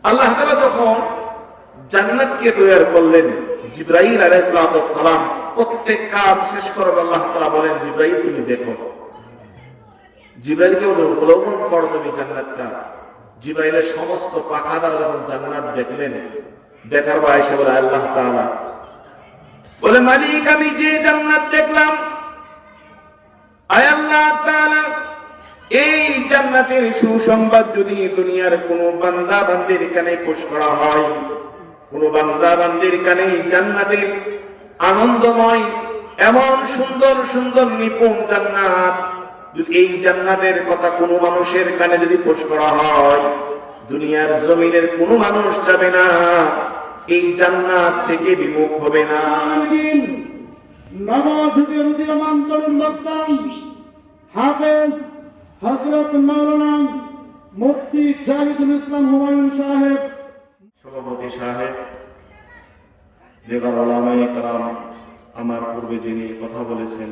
আল্লাহ তাআলা যখন জান্নাতকে তৈরি করলেন, জিবরাইল আলাইহিস সালাম প্রত্যেক কাজ শেষ করে আল্লাহ তাআলা বলেন, জিবরাইল তুমি দেখো। জিবরাইলকে অবলোকন করো তুমি জান্নাতটা। জিবরাইলের সমস্ত পাখা দ্বারা যখন জান্নাত দেখলেন, দেখার পর এসে বলে আল্লাহ তাআলা বলে, মালিক আমি যে জান্নাত দেখলাম, আয় আল্লাহ তাআলা এই জান্নাতের সুসংবাদ যদি দুনিয়ার কোন বান্দা বান্দির কানে পেশ করা হয়, কোন বান্দা বান্দির কানে জান্নাতের আনন্দময় এমন সুন্দর সুন্দর নিপুণ জান্নাত, যদি এই জান্নাতের কথা কোনো মানুষের কানে যদি পেশ করা হয়, দুনিয়ার জমিনের কোনো মানুষ যাবে না, এই জান্নাত থেকে বিমুখ হবে না। নবযুগের উদীয়মান তরুণ বক্তা হাফেজ হযরত মাওলানা মুফতি জাহিদুল ইসলাম হুমায়ুন সাহেব, সভাপতি সাহেব, দিগার উলামায়ে কেরাম, আমার পূর্বে যিনি কথা বলেছেন,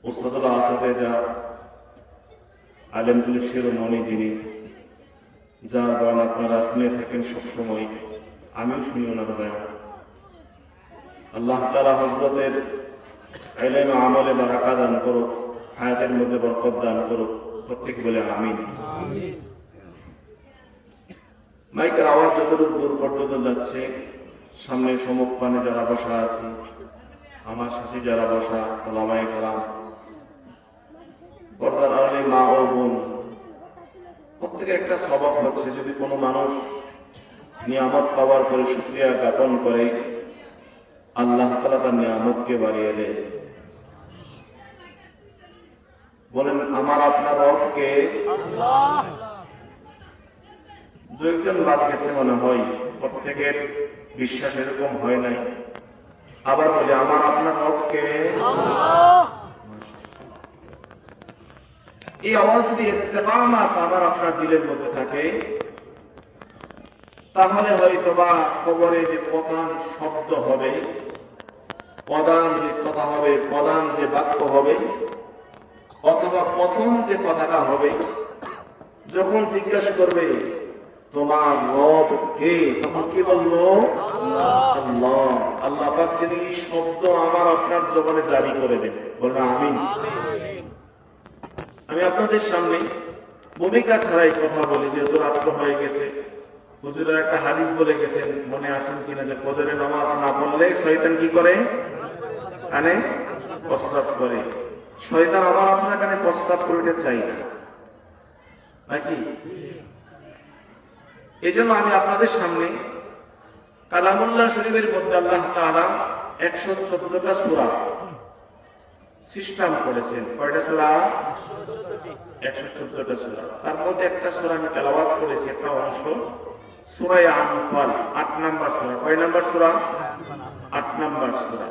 উস্তাদুল আসাতেজা আলেমুল শিরোমণি যিনি, যার বয়ান আপনারা শুনে থাকেন সবসময়, আমিও শুনি ওনার বয়ান। আল্লাহ তাআলা হযরতের ইলমে আমলে বারাকা দান করুক, হায়াতের মধ্যে বরকত দান করুক, প্রত্যেকে বলে আমিন। মাইকের আওয়াজ যতটুকু দূর পর্যন্ত যাচ্ছে, সামনে সম্মুখপানে যারা বসা আছে, আমার সাথে যারা বসা ওলামায়ে কেরাম, পর্দার আড়ালে মা ও বোন, প্রত্যেকের একটা স্বভাব হচ্ছে, যদি কোনো মানুষ নিয়ামত পাওয়ার পরে শুকরিয়া জ্ঞাপন করে, আল্লাহ তাআলা তার নিয়ামতকে বাড়িয়ে দেয়। বলেন আমার আপনার রবকে আল্লাহ। দু একজন বাদ গেছে মনে হয়, প্রত্যেকের বিশ্বাস এরকম হয় নাই। আবার বলে আমার আপনার রবকে আল্লাহ। এই আওয়াজ যদি ইস্তেকামাত আমার আপনার দিলের মধ্যে থাকে, তাহলে হয়তোবা কবরে যে প্রধান শব্দ হবে, প্রধান যে কথা হবে, প্রধান যে বাক্য হবে, অথবা প্রথম যে কথাটা হবে, যখন জিজ্ঞাসা করবে তোমার রব কে, তখন কি বলবো আল্লাহ। আল্লাহ পাক যদি এই শব্দ আমার আপনার জবানে জারি করে দেন, বলবেন আমিন। আমি আপনাদের সামনে ভূমিকা ছাড়াই কথা বলি, যেহেতু রাত্র হয়ে গেছে। হুজুরের একটা হাদিস বলে গেছেন, মনে আছেন কিনা, যে ফজরের নামাজ না পড়লে শয়তান কি করে, কানে প্রস্রাব করে। শয়তান আমার আপনার কানে প্রস্রাব করতে চাই না, নাকি? এই জন্য আমি আপনাদের সামনে কালামুল্লাহ শরীফের মধ্যে আল্লাহ তাআলা 114টা সূরা সিস্টেম করেছেন। কয়টা সূরা? 114টা সূরা। তার মধ্যে একটা সূরা আমি তেলাওয়াত করেছি, একটা অংশ, সূরা আনফাল, 8 নম্বর সূরা। কয় নম্বর সূরা? 8 নম্বর সূরা।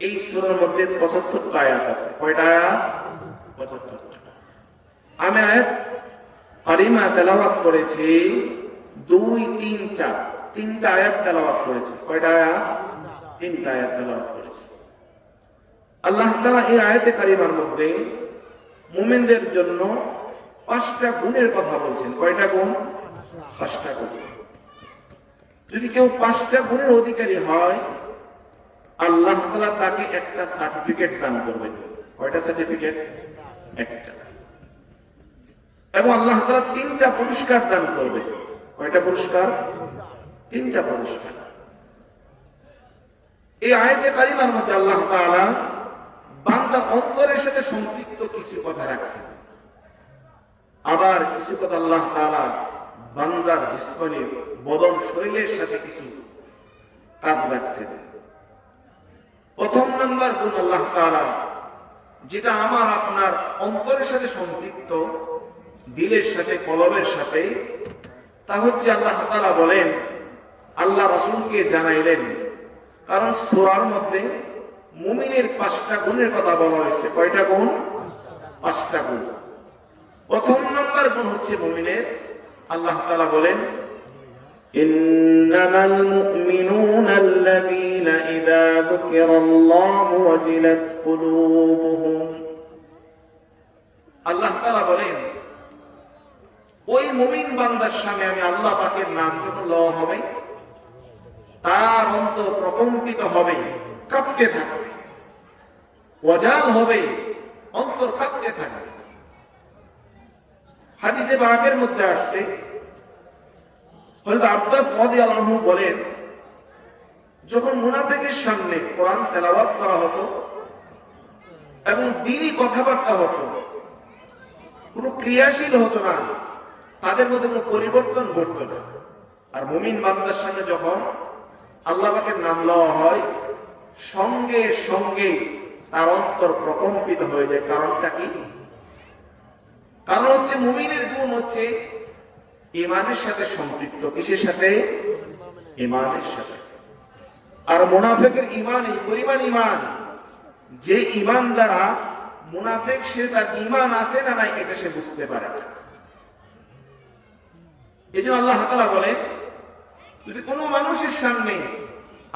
এই সূরার মধ্যে 75টা আয়াত আছে। কয়টা আয়াত? 75টা। আমি আয়াত কারিমা তেলাওয়াত করেছি 2, 3, 4, 3টা আয়াত তেলাওয়াত করেছি। কয়টা আয়াত? 3টা আয়াত তেলাওয়াত করেছি। আল্লাহ তাআলা এই আয়াতে কারিমার মধ্যে মুমিনদের জন্য 5টা গুণের কথা বলছেন। কয়টা গুণ? 5টা গুণ। যদি কেউ 5টা গুণের অধিকারী হয়, আল্লাহ তাআলা তাকে একটা সার্টিফিকেট দান করবেন। কয়টা সার্টিফিকেট? একটা। এবং আল্লাহ তাআলা 3টা পুরস্কার দান করবে। কয়টা পুরস্কার? 3টা পুরস্কার। এই আয়াতে কারিমার মধ্যে আল্লাহ তাআলা বান্দার অন্তরের সাথে সম্পৃক্ত কিছু কথা রাখছেন, আবার কিছু কথা আল্লাহ তাআলা বান্দার জিসমানি বদন শরীরের সাথে কিছু কাজ রাখছেন। প্রথম নাম্বার গুণ আল্লাহ তাআলা যেটা আমার আপনার অন্তরের সাথে সম্পৃক্ত, দিলের সাথে, কলবের সাথে, তা হচ্ছে আল্লাহ তাআলা বলেন, আল্লাহ রাসূলকে জানাইলেন। কারণ সূরার মধ্যে মুমিনের 5টা গুণের কথা বলা হয়েছে। কয়টা গুণ? 5টা গুণ। প্রথম নাম্বার গুণ হচ্ছে মুমিনের, আল্লাহ তাআলা বলেন, ইন্নামাল মুমিনুনা আল্লাযীনা ইযা যুকিরাল্লাহু ওয়াজিলাত কুলুবুহুম। আল্লাহ তাআলা বলেন, ওই মুমিন বান্দার সামনে আমি আল্লাহ পাকের নাম যখন লওয়া হবে, তার অন্তর প্রকম্পিত হবে, কাঁপতে থাকবে, ওয়াজাল হবে, অন্তর কাঁপতে থাকবে। হাদিসে পাকের মধ্যে আসছে, হযরত আব্বাস রাদিয়াল্লাহু আনহু বলেন, যখন মুনাফিকের সামনে কোরআন তেলাওয়াত করা হতো এবং দ্বীনি কথাবার্তা হতো, কোনো ক্রিয়াশীল হতো না, তাদের মধ্যে কোনো পরিবর্তন ঘটতো না। আর মুমিন বান্দার সামনে যখন আল্লাহ পাকের নাম লওয়া হয়, সঙ্গে সঙ্গে তার অন্তর প্রকম্পিত হয়ে যায়। কারণটা কি? কারণ হচ্ছে মুমিনের গুণ হচ্ছে ঈমানের সাথে সম্পৃক্ত। কিসের সাথে? ঈমানের সাথে। আর মুনাফিকের ঈমান এই পরিমাণ ঈমান, যে ঈমান দ্বারা মুনাফিক সে তার ঈমান আছে না নাই এটা সে বুঝতে পারে না। এই জন্য আল্লাহ তাআলা বলেন, যদি কোনো মানুষের সামনে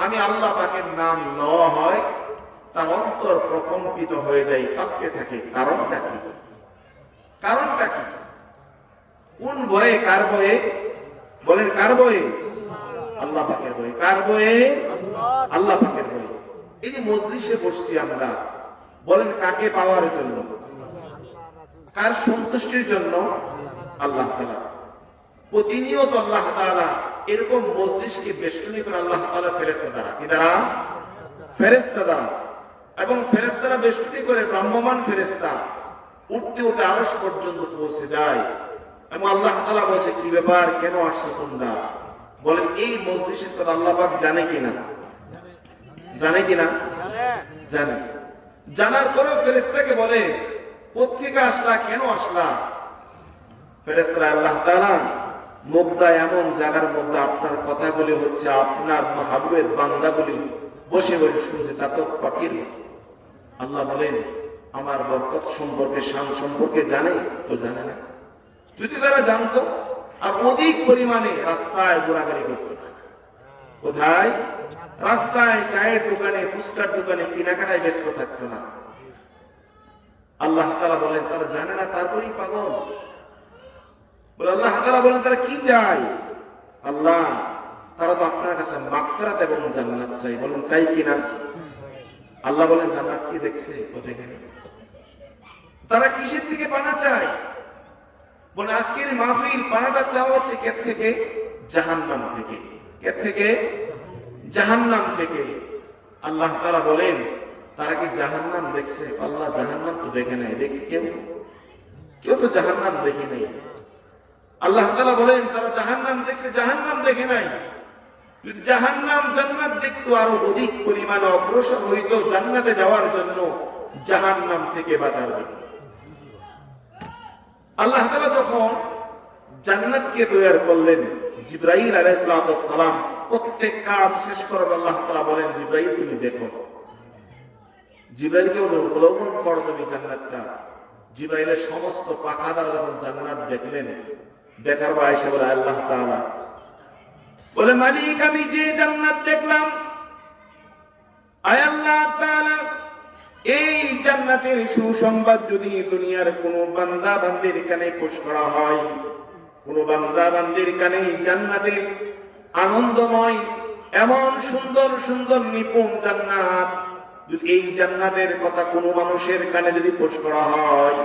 আমি আল্লাহ পাকের নাম নেওয়া হয়, তার অন্তর প্রকম্পিত হয়ে যায়, কাঁপতে থাকে। কারণটা কি? কারণটা কি? কোন ভয়ে? কার ভয়ে? বলেন কার ভয়ে? আল্লাহ পাকের ভয়ে। কার ভয়ে? আল্লাহ পাকের ভয়ে। এই যে মজলিসে বসছি আমরা, বলেন কাকে পাওয়ার জন্য? কার সন্তুষ্টির জন্য? আল্লাহ তাআলা। প্রতিনিয়ত আল্লাহ তাআলা এরকম মজলিসকে বেষ্টনী করে আল্লাহ তাআলা ফেরেশতা দ্বারা, কি দ্বারা? ফেরেশতা দ্বারা। এবং ফেরেশতারা বেষ্টনী করে ব্রহ্মমান ফেরেশতা উঠতে উঠতে আরশ পর্যন্ত পৌঁছে যায় এবং আল্লাহ তাআলা বলে, কি ব্যাপার, কেন আসছো তোমরা? বলেন এই মজলিসের কথা আল্লাহ পাক জানে কিনা? জানে কিনা? জানে। জানার পরেও ফেরেশতাকে বলে, কোত্থেকে আসলা, কেন আসলা? ফেরেশতারা, আল্লাহ তাআলা মুগ্ধা এমন জায়গার মধ্যে আপনার কথাগুলি হচ্ছে আপনার মাহবুবের বান্দাগুলি বসে বসে শুনছে, চাতক পাখির মতো। আল্লাহ বলেন, আমার বরকত সম্পর্কে, শান সম্পর্কে জানে তো জানে না। যদি তারা জানতো আর অধিক পরিমাণে রাস্তায় ঘোরাঘুরি করতো না। কোথায়? রাস্তায়, চায়ের দোকানে, ফুচকার দোকানে, কেনাকাটায় ব্যস্ত থাকতো না। আল্লাহ তাআলা বলেন তারা জানে না, তারপরেই পাগল। বলে আল্লাহ তাআলা বলেন তারা কি চায়? আল্লাহ, তারা তো আপনার কাছে মাগফিরাত এবং জান্নাত চাই। বলেন চাই কিনা? আল্লাহ বলেন জান্নাত কি দেখছে? ও দেখেনি। তারা কিসের থেকে পানা চায়? বলে আজকের মাহফিল পানাটা চাওয়া হচ্ছে কে থেকে? জাহান্নাম থেকে। কে থেকে? জাহান্নাম থেকে। আল্লাহ তাআলা বলেন তারা কি জাহান্নাম দেখছে? আল্লাহ জাহান্নাম তো দেখে নাই। দেখি কেউ? কেউ তো জাহান্নাম দেখে নাই। আল্লাহ তাআলা বলেন তারা জাহান্নাম দেখছে, জাহান্নাম দেখে নাই। যদি জাহান্নাম জান্নাত দেখতো আরো অধিক পরিমাণে অগ্রসর হইতো জান্নাতে যাওয়ার জন্য, জাহান্নাম থেকে বাঁচার জন্য। আল্লাহ তাআলা যখন জান্নাতকে তৈরি করলেন, জিবরাইল আলাইহিস সালাম প্রত্যেক কাজ শেষ করার আল্লাহ তাআলা বলেন, জিবরাইল তুমি দেখো। জিবরাইলকে অবলোকন করো তুমি জান্নাতটা। জিবরাইলের সমস্ত পাখা দ্বারা যখন জান্নাত দেখলেন, দেখার পর আয়েশা বলে, আল্লাহ তাআলা বলে, মালিক আমি যে জান্নাত দেখলাম, আয় আল্লাহ তাআলা এই জান্নাতের সুসংবাদ যদি দুনিয়ার কোন বান্দা বান্দির কানে পেশ করা হয়, কোন বান্দা বান্দির কানে জান্নাতের আনন্দময় এমন সুন্দর সুন্দর নিপুণ জান্নাত, যদি এই জান্নাতের কথা কোনো মানুষের কানে যদি পেশ করা হয়,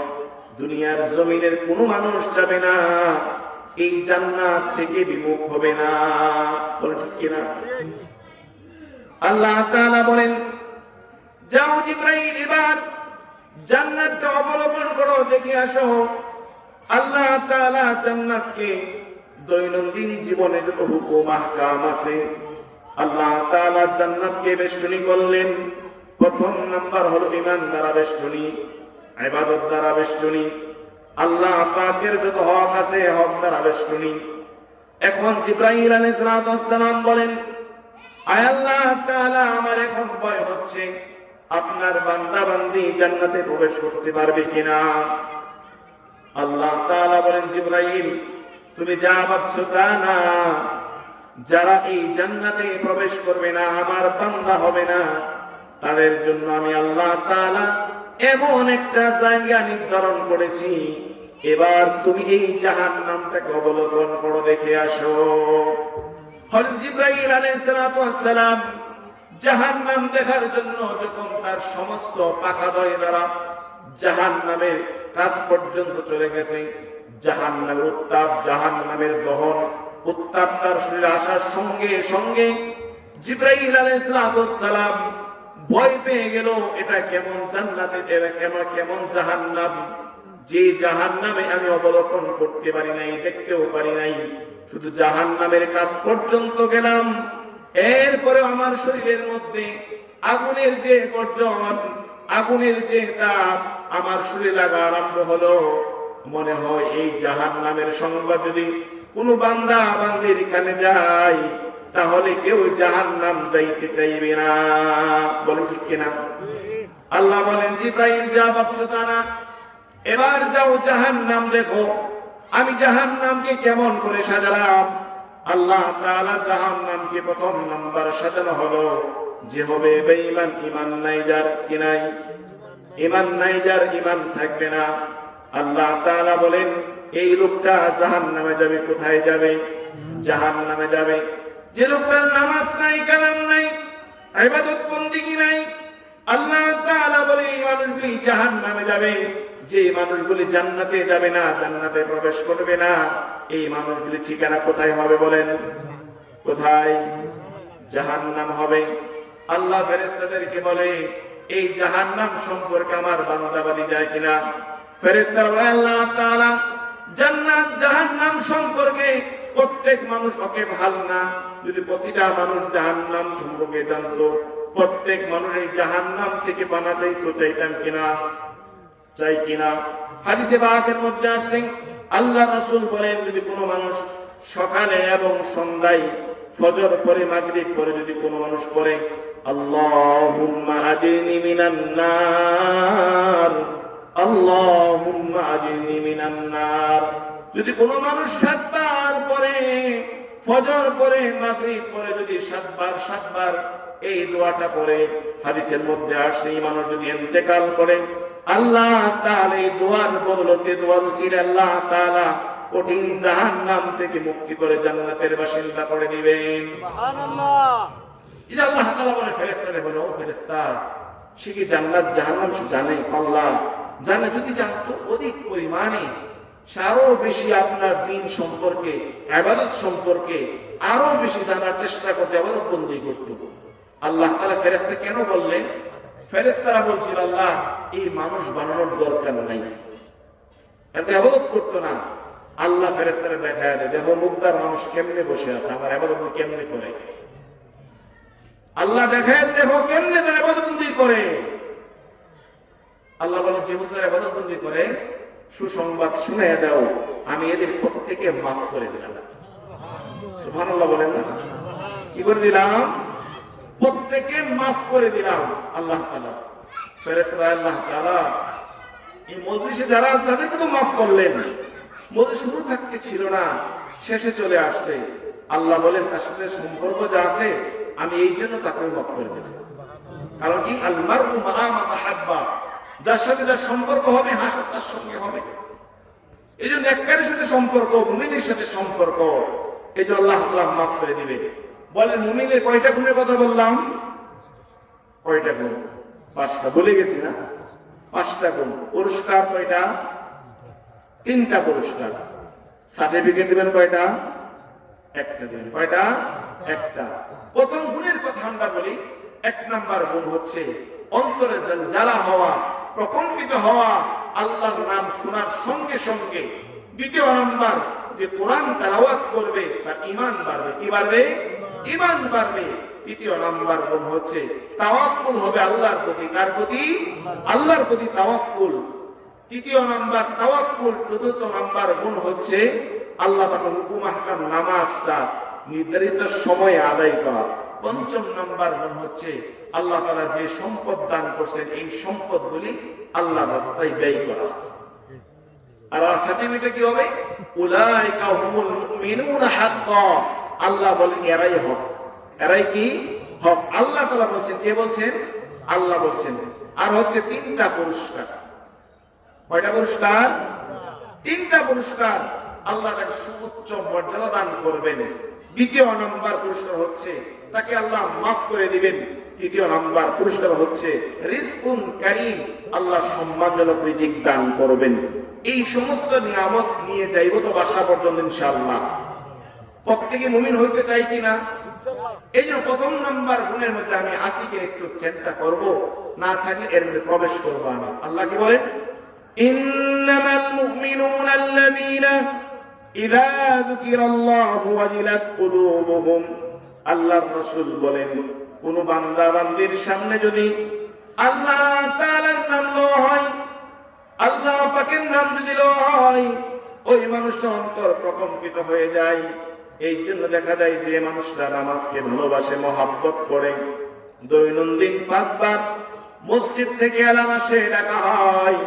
দুনিয়ার জমিনের কোনো মানুষ যাবে না, এই জান্নাত থেকে বিমুখ হবে না। বলে ঠিক কিনা? আল্লাহ তাআলা বলেন, যাও জিবরাইল এবার জান্নাতটা অবলোকন করো, দেখে আসো। আল্লাহ তাআলা জান্নাতকে দৈনন্দিন জীবনে যত হুকুম আহকাম আছে, আল্লাহ তাআলা জান্নাতকে বেষ্টনী করলেন। প্রথম নাম্বার হলো ঈমান দ্বারা বেষ্টনী, ইবাদত দ্বারা বেষ্টনী, আল্লাহ পাকের যত হক আছে হক দ্বারা বেষ্টনী। এখন জিবরাইল আলাইহিস সালাম বলেন, আয় আল্লাহ তাআলা আমার এখন ভয় হচ্ছে আপনার বান্দা বান্দি জান্নাতে প্রবেশ করতে পারবে কিনা। আল্লাহ তাআলা বলেন, জিবরাইল তুমি যা ভাবছো তা না, যারা এই জান্নাতে প্রবেশ করবে না, আমার বান্দা হবে না, তাদের জন্য আমি আল্লাহ তাআলা এমন একটা জায়গা নির্ধারণ করেছি, এবার তুমি এই জাহান্নামটাকে অবলোকন করো, দেখে আসো। হযরত জিবরাইল আলাইহিস সালাতু ওয়াস সালাম জাহান্নাম দেখার জন্য যখন তার সমস্ত পাখাদয় দ্বারা জাহান্নামের কাছ পর্যন্ত চলে গেছে, জাহান্নামের উত্তাপ, জাহান্নামের দহন উত্তাপ তার শরীরে আসার সঙ্গে সঙ্গে জিবরাইল আলাইহিস সালাম ভয় পেয়ে গেল। এটা কেমন জান্নাত, এটা কেমন জাহান্নাম, যে জাহান্নামে আমি অবলোকন করতে পারি নাই, দেখতেও পারি নাই, শুধু জাহান্নামের কাছ পর্যন্ত গেলাম। এরপরে আমার শরীরের মধ্যে আগুনের যে গর্জন, আগুনের যে তাপ আমার শরীরে লাগা আরম্ভ হলো। মনে হয় এই জাহান্নামের সংবাদ যদি কোনো বান্দা বান্দির কানে যায়, তাহলে কেউ জাহান্নাম যাইতে চাইবে না। বলেন ঠিক কিনা? আল্লাহ বলেন, জিবরাইল যা ভাবছো তা না, এবার যাও জাহান্নাম দেখো আমি জাহান্নামকে কেমন করে সাজালাম। আল্লাহ তাআলা জাহান্নামকে প্রথম নাম্বার সাজানো হলো যে হবে বেঈমান, ঈমান নাই যার, কি নাই? ঈমান নাই যার, ঈমান থাকবে না। আল্লাহ তাআলা বলেন এই লোকটা জাহান্নামে যাবে। কোথায় যাবে? জাহান্নামে যাবে। যে লোকটার নামাজ নাই, কালাম নাই, ইবাদত বন্দেগী নাই, আল্লাহ তাআলা বলেন এই মানুষগুলি জাহান্নামে যাবে। যে মানুষগুলি জান্নাতে যাবে না, জান্নাতে প্রবেশ করবে না, এই মানুষগুলি ঠিকানা কোথায় হবে বলেন? কোথায়? জাহান্নাম হবে। আল্লাহ ফেরেশতাদেরকে বলে এই জাহান্নাম সম্পর্কে আমার বান্দা বলি যায় কিনা? ফেরেশতারা বলে আল্লাহ তাআলা জান্নাত জাহান্নাম সম্পর্কে প্রত্যেক মানুষ ওকে ভালো না। যদি প্রতিটা মানুষ জাহান্নাম সম্পর্কে জানতো, প্রত্যেক মানুষ এই জাহান্নাম থেকে বানা চাইতো, চাইতাম কিনা? চাই কিনা? হাদিসে পাকের মধ্যে আছে আল্লাহ রাসূল বলেন যদি কোনো মানুষ সকালে এবং সন্ধ্যায় ফজর পরে মাগরিব পরে যদি কোনো মানুষ পড়ে আল্লাহুম্মা আজিরনি মিনান নার, আল্লাহুম্মা আজিরনি মিনান নার, যদি কোনো মানুষ 7 বার পড়ে, ফজর পরে মাগরিব পরে যদি 7 বার এই দোয়াটা পড়ে, হাদিসের মধ্যে আসে এই মানুষ যদি ইন্তেকাল করে আল্লাহ তাআলা এই দোয়ার বদলতে, দোয়ার উসিলে আল্লাহ তাআলা কঠিন জাহান্নাম থেকে মুক্তি করে জান্নাতের বাসিন্দা করে দিবেন। সুবহানাল্লাহ। এটা আল্লাহ তাআলা বলে ফেরেশতাদের বলে, ও ফেরেশতা, সে কি জান্নাত জাহান্নাম সে জানে? আল্লাহ জানে। যদি জানতো অধিক পরিমাণে আরো বেশি আপনার দ্বীন সম্পর্কে, ইবাদত সম্পর্কে আরো বেশি জানার চেষ্টা করতে, ইবাদত বন্দেগী করতে। আল্লাহ তাআলা ফেরেশতা কেন বললেন? ফেরেশতারা বলছিল আল্লাহ এই মানুষ বানানোর দরকার নাই, এত ইবাদত করতো না। আল্লাহ ফেরেশতারা দেখায় দেয়, দেখো মুগ্ধার মানুষ কেমনে বসে আছে, আমার ইবাদত কেমনে করে। আল্লাহ দেখায়, দেখো কেমনে তার ইবাদত করে। আল্লাহ বলেন যে মুগ্ধার ইবাদত করে সুসংবাদ শুনিয়ে দাও, আমি এদের প্রত্যেককে মাফ করে দিলাম। সুবহানাল্লাহ বলেন না? কি করে দিলাম? প্রত্যেককে মাফ করে দিলাম। আল্লাহ তাআলা ফেরেশতারা আল্লাহ তাআলা এই মজলিসে যারা আছে তাদেরকে তো মাফ করলেন, মজলিস শুরু থাকতে ছিল না, শেষে চলে আসছে। আল্লাহ বলেন তার সাথে সম্পর্ক যা আছে আমি এই জন্য তাকে মাফ করে দিলাম। কারণ কি? আল মারউ মা মান হাব্বা, যার সাথে যার সম্পর্ক হবে হাসর তার সঙ্গে হবে। এই জন্য নেককারের সাথে সম্পর্ক, মুমিনের সাথে সম্পর্ক, এই জন্য আল্লাহ তাআলা মাফ করে দিবে। বলেন মুমিনের কয়টা গুণের কথা বললাম? কয়টা গুণ? 5টা বলে গেছি না? 5টা গুণ। পুরস্কার কয়টা? 3টা পুরস্কার। সার্টিফিকেট দিবেন কয়টা? 1টা দিবেন। কয়টা? 1টা। প্রথম গুণের কথা আমরা বলি, 1 নাম্বার গুণ হচ্ছে অন্তরে জ্বালা হওয়া, প্রকম্পিত হওয়া আল্লাহর নাম শোনার সঙ্গে সঙ্গে। 2য় নাম্বার যে কোরআন তেলাওয়াত করবে তার ঈমান বাড়বে। কি বাড়বে? ঈমান বাড়বে। 3য় নাম্বার গুণ হচ্ছে তাওয়াক্কুল হবে আল্লাহর প্রতি। কার প্রতি? আল্লাহর প্রতি তাওয়াক্কুল। 3য় নাম্বার তাওয়াক্কুল। 4র্থ নাম্বার গুণ হচ্ছে আল্লাহ পাকের হুকুম আহকাম নামাজটা নির্ধারিত সময়ে আদায় করা। 5ম নাম্বার গুণ হচ্ছে আল্লাহ তাআলা যে সম্পদ দান করছেন এই সম্পদগুলি আল্লাহর রাস্তায় ব্যয় করা। আর সার্টিফিকেট কি হবে? উলাইকা হুমুল মুমিনুনা হাক্কা। আল্লাহ বলেন এরাই হক। এরাই কি? হক। আল্লাহ তাআলা বলছেন। কে বলছেন? আল্লাহ বলছেন। আর হচ্ছে 3টা পুরস্কার। কয়টা পুরস্কার? তিনটা পুরস্কার আল্লাহ তাকে সুউচ্চ মর্যাদা দান করবেন। দ্বিতীয় নাম্বার পুরস্কার হচ্ছে তাকে আল্লাহ মাফ করে দিবেন। তৃতীয় নাম্বার পুরস্কার হচ্ছে রিজকুন কারীম, আল্লাহ সম্মানজনক রিজিক দান করবেন। এই সমস্ত নিয়ামত নিয়ে যাইব তো বাসা পর্যন্ত ইনশাআল্লাহ। প্রত্যেকে মুমিন হইতে চাই কিনা? এই যে প্রথম নাম্বার গুণের মধ্যে আমি আসিকে একটু চিন্তা করব, না থাকলে এর মধ্যে প্রবেশ করব আমি। আল্লাহ কি বলেন? ইন্নামাল মুমিনুনা আল্লাযীনা ইযা যুকিরাল্লাহু ওয়াজিলাত কুলুবুহুম। আল্লাহর রাসূল বলেন, কোন বান্দা বান্দির সামনে যদি আল্লাহ তাআলার নাম লওয়া হয়, আল্লাহ পাকের নাম যদি লওয়া হয়, ওই মানুষের অন্তর প্রকম্পিত হয়ে যায়। এই জন্য দেখা যায় যে মানুষটা নামাজকে ভালোবাসে, মহাব্বত করে, দৈনন্দিন 5 বার মসজিদ থেকে এলান আসে, ডাকা হয়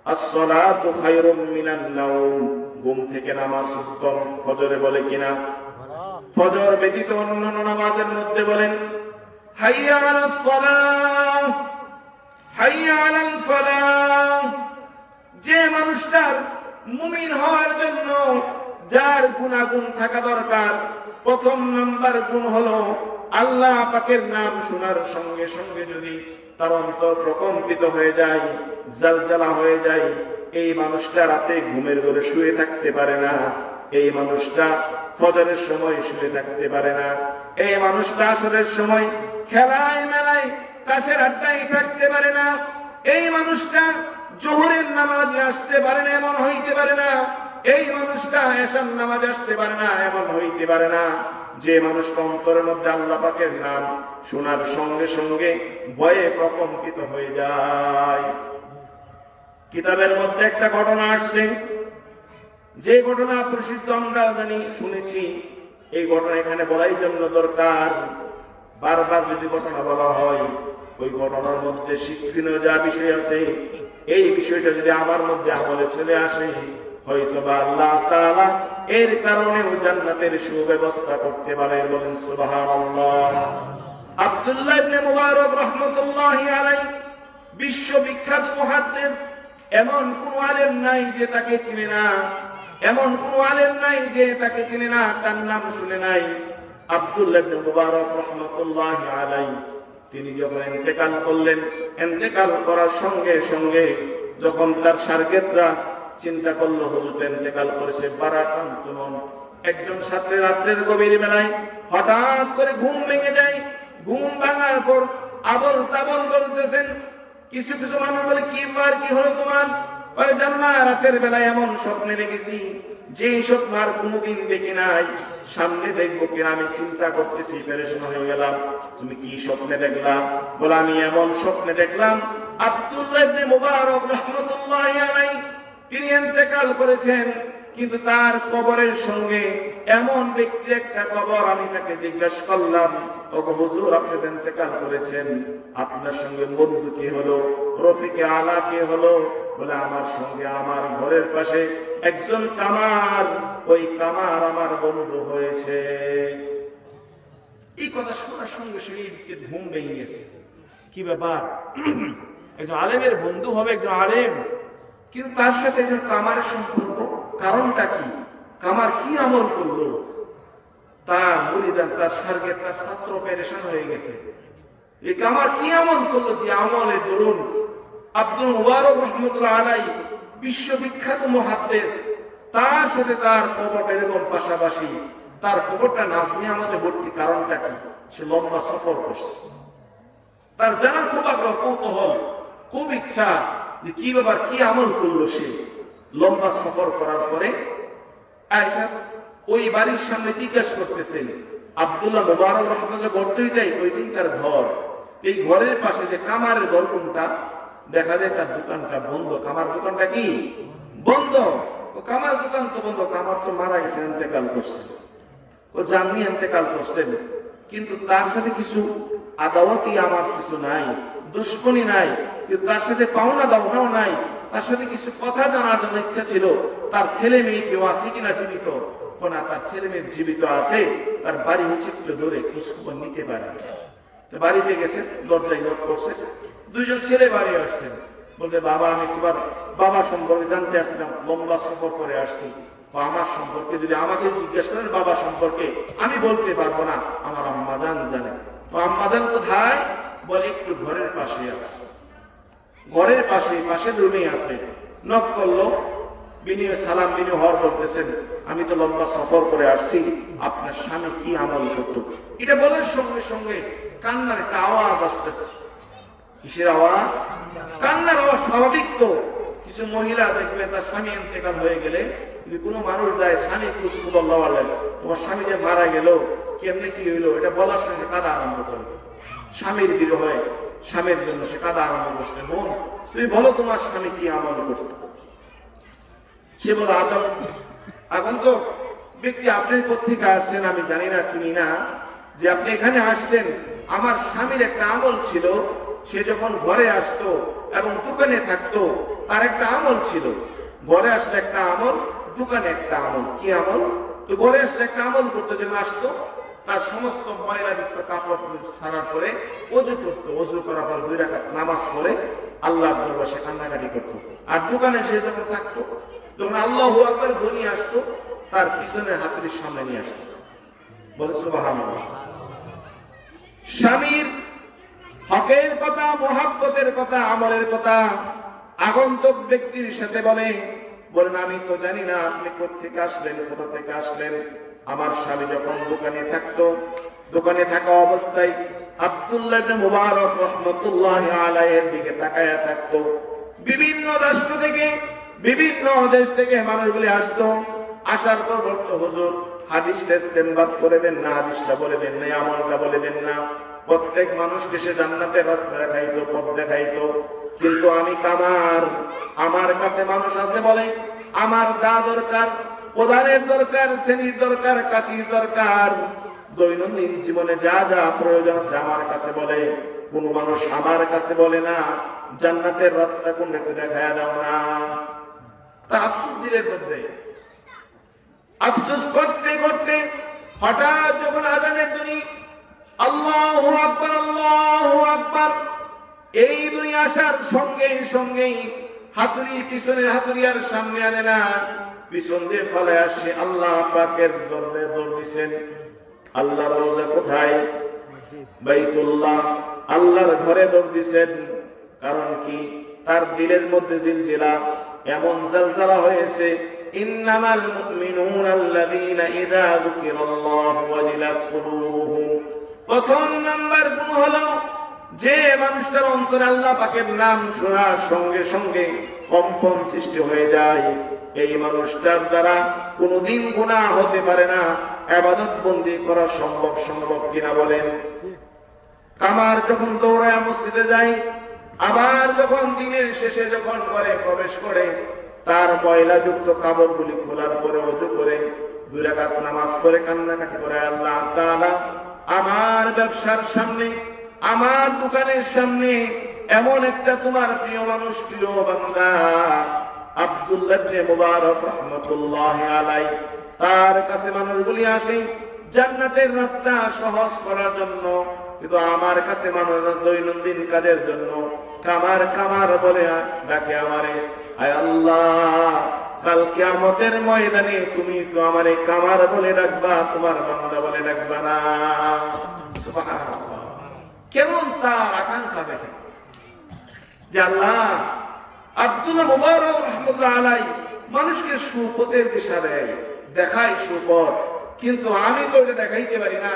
আসসালাতু খায়রুম মিনান নাওম, ঘুম থেকে নামাজ উত্তম। ফজরে বলে কিনা? ফজর ব্যতীত অন্যান্য নামাজের মধ্যে বলেন হাইয়া আলাস সালাহ, হাইয়া আলাল ফালাহ। যে মানুষটার মুমিন হওয়ার জন্য যার গুণাগুণ থাকা দরকার, প্রথম নাম্বার গুণ হলো আল্লাহ পাকের নাম শোনার সঙ্গে সঙ্গে যদি তার অন্তর প্রকম্পিত হয়ে যায়, জালজালা হয়ে যায়, এই মানুষটা রাতে ঘুমের ঘরে শুয়ে থাকতে পারে না। এই মানুষটা ফজরের সময় শুয়ে থাকতে পারে না। এই মানুষটা আসরের সময় খেলায় মেলায় তাসের আড্ডায় থাকতে পারে না। এই মানুষটা জোহরের নামাজে আসতে পারে না, এমন হইতে পারে না। এই মানুষটা এশার নামাজে আসতে পারে না, এমন হইতে পারে না। যে মানুষটা অন্তরের মধ্যে আল্লাহ পাকের নাম শোনার সঙ্গে সঙ্গে ভয়ে প্রকম্পিত হয়ে যায়। কিতাবের মধ্যে একটা ঘটনা আসছে, যে ঘটনা প্রসিদ্ধ আমরা জানি, শুনেছি। এই ঘটনা এখানে বলাই জন্য দরকার। বারবার যদি ঘটনা বলা হয়, ওই ঘটনার মধ্যে শিক্ষণীয় যা বিষয় আছে, এই বিষয়টা যদি আমার মধ্যে আমলে চলে আসে, হয়তো বা আল্লাহ তাআলা এর কারণে জান্নাতের সুব্যবস্থা করতে পারে। বলেন সুবহানাল্লাহ। আব্দুল্লাহ ইবনে মুবারক রাহমাতুল্লাহি আলাইহি বিশ্ববিখ্যাত মুহাদ্দিস। এমন কোন আলেম নাই যে তাকে চিনে না, এমন কোন আলেম নাই যে তাকে চিনে না, তার নাম শুনে নাই। আব্দুল্লাহ ইবনে মুবারক রাহমাতুল্লাহি আলাইহি তিনি যখন ইন্তেকাল করলেন, ইন্তেকাল করার সঙ্গে সঙ্গে যখন তার শাগির্দরা চিন্তা করলো হুজুর ইন্তেকাল করেছে, বারাকান্ত মন। একজন ছাত্র রাতের গভীর বেলায় হঠাৎ করে ঘুম ভেঙে যায়। ঘুম ভাঙার পর আবল তাবল বলতেছেন। কিছু কিছু মানুষ বলে, কি বার কি হলো তোমার? বলে, জান্না রাতের বেলায় এমন স্বপ্নে দেখেছি যে স্বপ্ন আর কোনোদিন দেখি নাই। সামনে দেখবো কিনা আমি চিন্তা করতেছি, পেরেশান হয়ে গেলাম। তুমি কি স্বপ্নে দেখলা? বলে, আমি এমন স্বপ্নে দেখলাম আব্দুল্লাহ ইবনে মুবারক রাহমাতুল্লাহি আলাইহি তিনি ইন্তেকাল করেছেন, কিন্তু তার কবরের সঙ্গে এমন ব্যক্তির একটা কবর। আমি তাকে জিজ্ঞাসা করলাম, ওগো হুজুর, আপনি ইন্তেকাল করেছেন, আপনার সঙ্গে বন্ধু কি হলো? রফিকে আলা কি হলো? বলে, আমার সঙ্গে আমার ঘরের পাশে একজন কামার, ওই কামার আমার বন্ধু হয়েছে। এই কথা শোনার সঙ্গে সঙ্গে ঘুম ভেঙে গেছে। কি ব্যাপার? একজন আলেমের বন্ধু হবে একজন আলেম, কিন্তু তার সাথে একজন কামারের সম্পর্ক, কারণটা কি? কামার কি আমল করলো? তার মুরিদান, তার শাগির্দ, তার ছাত্র পেরেশান হয়ে গেছে। এই কামার কি আমল করলো যে আমলের দরুন আব্দুল মুবারক রাহমাতুল্লাহ আলাইহি বিশ্ববিখ্যাত মুহাদ্দিস, তার সাথে তার কবরটা এরকম পাশাপাশি, তার কবরটা নাজমি আমাদের ভর্তি। কারণটা কি? সে লম্বা সফর করছে। তার জানার খুব আগ্রহ, কৌতূহল, খুব ইচ্ছা যে কি ব্যাপার, কি আমল করলো সে। লম্বা সফর করার পরে আয়েশা ওই বাড়ির সামনে জিজ্ঞাসা করতেছেন, আব্দুল্লাহ মুবারক রাহমাতুল্লাহ ঘর তো ওইটাই তার ঘর। এই ঘরের পাশে যে কামারের ঘর কোনটা? দেখা যায় তার দোকানটা বন্ধ। কামার দোকানটা কি বন্ধ? ও কামার দোকান তো বন্ধ, কামার তো মারা গেছে, ইন্তেকাল করছে। ও জানি ইন্তেকাল করছেন, কিন্তু তার সাথে কিছু আদাওয়াতি আমার কিছু নাই, দুশ্মনী নাই, কিন্তু তার সাথে পাওনা দাওনাও নাই। তার সাথে কিছু কথা জানার জন্য ইচ্ছা ছিল, তার ছেলে মেয়ে কেউ আছে কিনা জীবিত। না, তার ছেলে মেয়ে জীবিত আছে, তার বাড়ি হচ্ছে একটু দূরে, খোঁজখবর নিতে পারে। বাড়িতে গেছে, দরজায় নক করছে, দুইজন ছেলে বাড়ি আসছেন। বলতে বাবা আমি তোমার বাবা সম্পর্কে জানতে আসছিলাম, লম্বা সফর করে আসছি, আমার সম্পর্কে যদি আমাকে জিজ্ঞেস করেন বাবা সম্পর্কে আমি বলতে পারবো না, আমার আম্মাজান জানে। তো আম্মাজান কোথায়? বলে একটু ঘরের পাশে আছে, ঘরের পাশে পাশের রুমে আছে। নক করলো, বিনিময়ে সালাম বিনিময় হওয়ার বলতেছেন আমি তো লম্বা সফর করে আসছি, আপনার স্বামী কি আমল করত? এটা বলার সঙ্গে সঙ্গে কান্নার একটা আওয়াজ আসতেছে। কিসের আওয়াজ? কান্নার আওয়াজ। স্বাভাবিক তো, কিছু মহিলা দেখবে তার স্বামী ইন্তেকাল হয়ে গেলে যদি কোনো মানুষ যায় স্বামী কুসকুবল্লাহ বলেন তোমার স্বামী যে মারা গেল কেমনে কি হইলো, এটা বলার সঙ্গে কাঁদা আরম্ভ করবে। স্বামীর বিরহ হয়, স্বামীর জন্য সে কাঁদা আরম্ভ করছে। বোন তুমি বলো তোমার স্বামী কি আমল করতো? সে বলে আগন্তক ব্যক্তি আপনি কোথেকে আসছেন আমি জানি না, চিনি না, যে আপনি এখানে আসছেন। আমার স্বামীর একটা আমল ছিল, সে যখন ঘরে আসতো এবং দোকানে থাকতো তার একটা আমল ছিল। ঘরে আসলে একটা আমল, দোকানে একটা আমল। কি আমল? তো ঘরে আসলে একটা আমল করতো, যখন আসতো তার সমস্ত ময়লাযুক্ত কাপড় ছাড়ার পরে ওযু করতো, ওযু করার পর 2 রাকাত নামাজ পড়ে আল্লাহর দরবারে কান্নাকাটি করতো। আর দোকানে সে যখন থাকতো, যখন আল্লাহু আকবার ধ্বনি আসতো তার পিছনের হাতুড়ির সামনে নিয়ে আসতো। বলে সুবহানাল্লাহ। স্বামীর হকের কথা, মহাব্বতের কথা, আমলের কথা আগন্তুক ব্যক্তির সাথে বলেন আমি তো জানি না আপনি কোথেকে আসলেন, কোথা থেকে আসলেন। আমার স্বামী যখন দোকানে থাকতো, দোকানে থাকা অবস্থায় আব্দুল্লাহ ইবনে মুবারক রাহমাতুল্লাহি আলাইহির দিকে তাকায়া থাকতো। বিভিন্ন রাষ্ট্র থেকে, বিভিন্ন দেশ থেকে মানুষগুলি আসতো। আসার পর বলতো হুজুর হাদিসটা ইস্তেমবাদ করে দেন না, হাদিসটা বলে দেন না, আমলটা বলে দেন না। প্রত্যেক মানুষকে সে জান্নাতের রাস্তা দেখাইতো, পথ দেখাইতো। কিন্তু আমি কামার, আমার কাছে মানুষ আছে বলে আমার দা দরকার, কোদালের দরকার, শ্রেণীর দরকার, কাঁচির দরকার, দৈনন্দিন জীবনে যা যা প্রয়োজন আছে আমার কাছে বলে। কোন মানুষ আমার কাছে বলে না জান্নাতের রাস্তা কোন একটু দেখায় দাও না। তা আফসোস দিলের মধ্যে আফসোস করতে করতে হঠাৎ যখন আজানের ধ্বনি আল্লাহু আকবার, আল্লাহু আকবার, এই দুনিয়া আসার সঙ্গে সঙ্গেই হাতুড়ি পিছনের হাতুড়ি আর সামনে আনে না, পিছন দিয়ে ফলে আসে আল্লাহ পাকের দরবারে দৌড় দিছেন। আল্লাহর রওজা কোথায়? বাইতুল্লাহ, আল্লাহর ঘরে দৌড় দিছেন। কারণ কি? তার দিলের মধ্যে জিলজিলা এমন জালজালা হয়েছে। ইন্নামাল মুমিনুনা আল্লাযীনা ইযা যুকিরাল্লাহু ওয়াজিলাত কুলুবুহুম। প্রথম নাম্বার গুণ হলো যে মানুষটার অন্তরে আল্লাহ পাকের নাম শোনার সঙ্গে সঙ্গে কম্পন সৃষ্টি হয়ে যায়, এই মানুষটার দ্বারা কোনোদিন গুনাহ হতে পারে না। ইবাদত বন্দি করা সম্ভব কিনা বলেন? কামার যখন দৌড়ায় মসজিদে যায়, আবার যখন দিনের শেষে যখন ঘরে প্রবেশ করে, তার ময়লাযুক্ত কাপড়গুলি খোলার পরে ওযু করে 2 রাকাত নামাজ পড়ে কান্নাকাটি করে, আল্লাহ তাআলা আমার ব্যবসার সামনে, আমার দোকানের সামনে এমন একটা তোমার প্রিয় মানুষ, প্রিয় বান্দা আব্দুল্লাহ ইবনে মুবারক রাহমাতুল্লাহি আলাইহি, তার কাছে মানুষগুলি আসে জান্নাতের রাস্তা সহজ করার জন্য, কিন্তু আমার কাছে মানুষ দৈনন্দিন কাজের জন্য কামার কামার বলে ডাকে আমারে। আয় আল্লাহ, কাল কিয়ামতের ময়দানে তুমি তো আমারে কামার বলে ডাকবা, তোমার বান্দা বলে ডাকবা না। সুবহানাল্লাহ। কেমন তার আকাঙ্ক্ষা দেখেন যে আল্লাহ আব্দুল্লাহ মুবারক রাহমাতুল্লাহ আলাইহি মানুষকে সুপথের দিশা দেয়, দেখায় সুপথ, কিন্তু আমি তো এটা দেখাইতে পারি না।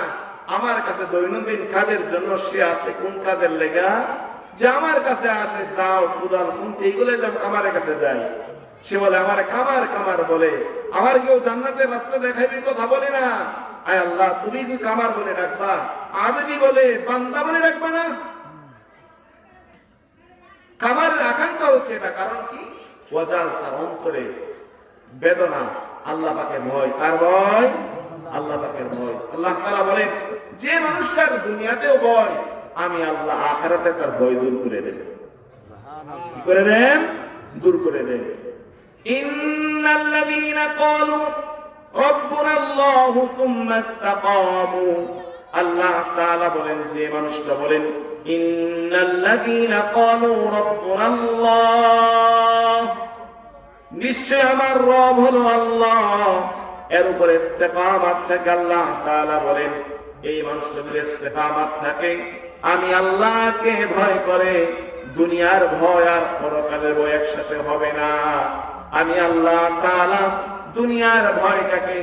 আমার কাছে দৈনন্দিন কাজের জন্য সে আসে কোন কাজের লেগা, যে আমার কাছে আসে দাও কুদাল খুন্তি, এইগুলো আমার কাছে যায়। সে বলে আমার কামার কামার বলে, আমার কেউ জান্নাতের রাস্তা দেখাইবি কথা বলে না। আয় আল্লাহ, তুমি কি কামার বলে ডাকবা, আবেদি বলে বান্দা বলে ডাকবা না? কামারের আকাঙ্ক্ষা হচ্ছে এটা। কারণ কি? ওয়াজাল, তার অন্তরে বেদনা, আল্লাহ পাকের ভয়। কার ভয়? আল্লাহ পাকের ভয়। আল্লাহ তাআলা বলেন যে মানুষটার দুনিয়াতেও ভয়, আমি আল্লাহ আখিরাতে তার ভয় দূর করে দেব। কি করে দেন? দূর করে দেন। ইন্নাল্লাযীনা ক্বালু রাব্বুনা আল্লাহু সুম্মা ইসতাকামু, আল্লাহ তাআলা বলেন, যে মানুষটা বলেন ইন্নাল্লাযীনা ক্বালু রাব্বুনাল্লাহ, নিশ্চয় আমার রব হলো আল্লাহ, এর উপরে ইস্তেকামাত থাকে, আল্লাহ তাআলা বলেন এই মানুষটা যদি ইস্তেকামাত থাকে, আমি আল্লাহকে ভয় করে, দুনিয়ার ভয় আর পরকালের ভয় একসাথে হবে না। আমি আল্লাহ তাআলা দুনিয়ার ভয়টাকে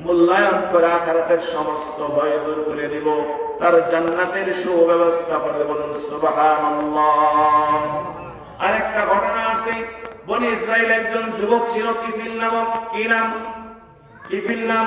মূল্যায়ন করে আখিরাতের সমস্ত ভয় দূর করে দিব, তার জান্নাতের সুব্যবস্থা করে। বলুন সুবহানাল্লাহ। আরেকটা ঘটনা আছে, বনি ইসরাইল একজন যুবক ছিল, কিফিল নামক, কি নাম? কিফিল নাম।